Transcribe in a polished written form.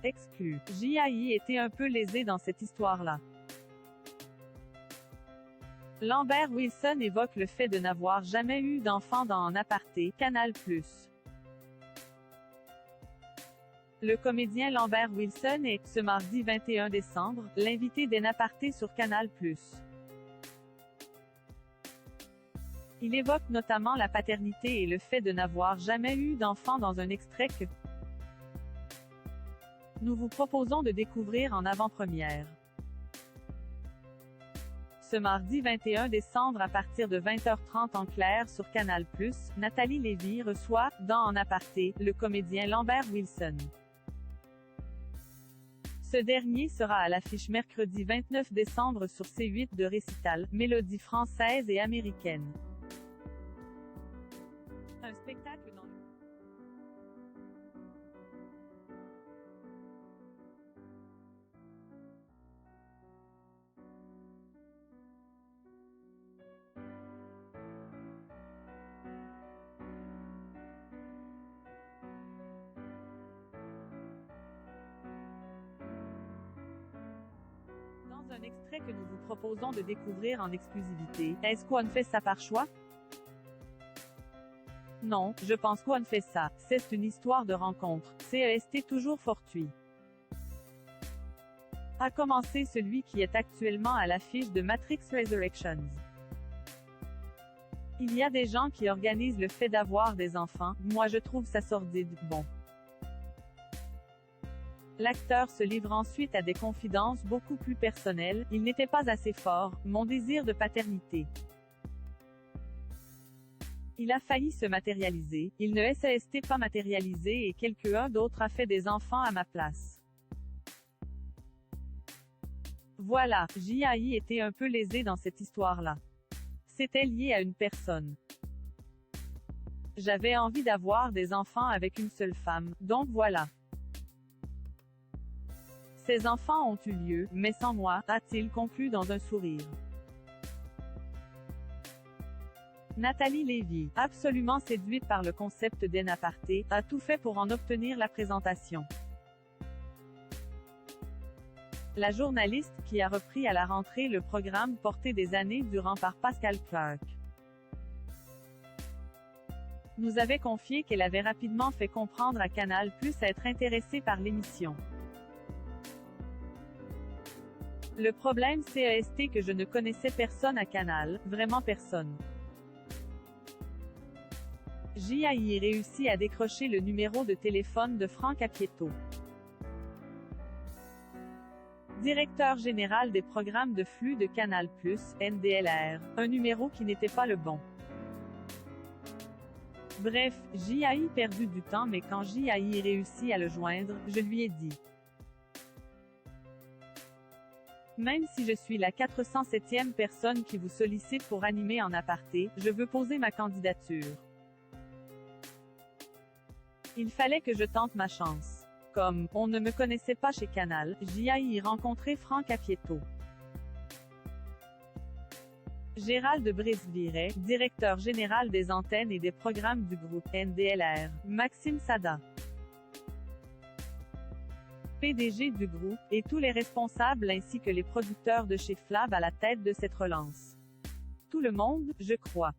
exclu. J.A.I. était un peu lésé dans cette histoire-là. Lambert Wilson évoque le fait de n'avoir jamais eu d'enfant dans En aparté, Canal+. Le comédien Lambert Wilson est, ce mardi 21 décembre, l'invité d'En aparté sur Canal+. Il évoque notamment la paternité et le fait de n'avoir jamais eu d'enfant dans un extrait que nous vous proposons de découvrir en avant-première. Ce mardi 21 décembre à partir de 20h30 en clair sur Canal+, Nathalie Lévy reçoit, dans En aparté, le comédien Lambert Wilson. Ce dernier sera à l'affiche mercredi 29 décembre sur C8 de Récital, mélodie française et américaine. Un spectacle dans un extrait que nous vous proposons de découvrir en exclusivité. Est-ce qu'on fait ça par choix? Non, je pense qu'on fait ça. C'est une histoire de rencontre. CEST toujours fortuit. A commencer celui qui est actuellement à l'affiche de Matrix Resurrections. Il y a des gens qui organisent le fait d'avoir des enfants, moi je trouve ça sordide, bon. L'acteur se livre ensuite à des confidences beaucoup plus personnelles, il n'était pas assez fort, mon désir de paternité. Il a failli se matérialiser, il ne s'est pas matérialisé et quelqu'un d'autre a fait des enfants à ma place. Voilà, J.A.I. était un peu lésé dans cette histoire-là. C'était lié à une personne. J'avais envie d'avoir des enfants avec une seule femme, donc voilà. Ces enfants ont eu lieu, mais sans moi, a-t-il conclu dans un sourire. Nathalie Lévy, absolument séduite par le concept d'En aparté, a tout fait pour en obtenir la présentation. La journaliste, qui a repris à la rentrée le programme porté des années durant par Pascal Clark, nous avait confié qu'elle avait rapidement fait comprendre à Canal+ être intéressée par l'émission. Le problème c'est que je ne connaissais personne à Canal, vraiment personne. J.A.I. réussit à décrocher le numéro de téléphone de Franck Apieto, directeur général des programmes de flux de Canal+, NDLR, un numéro qui n'était pas le bon. Bref, J.A.I. perdu du temps mais quand J.A.I. réussit à le joindre, je lui ai dit. Même si je suis la 407e personne qui vous sollicite pour animer En aparté, je veux poser ma candidature. Il fallait que je tente ma chance. Comme, on ne me connaissait pas chez Canal, J.A.I. rencontrer Franck Apieto. Gérald Brisviret, directeur général des antennes et des programmes du groupe NDLR, Maxime Sada, PDG du groupe, et tous les responsables ainsi que les producteurs de chez Flab à la tête de cette relance. Tout le monde, je crois.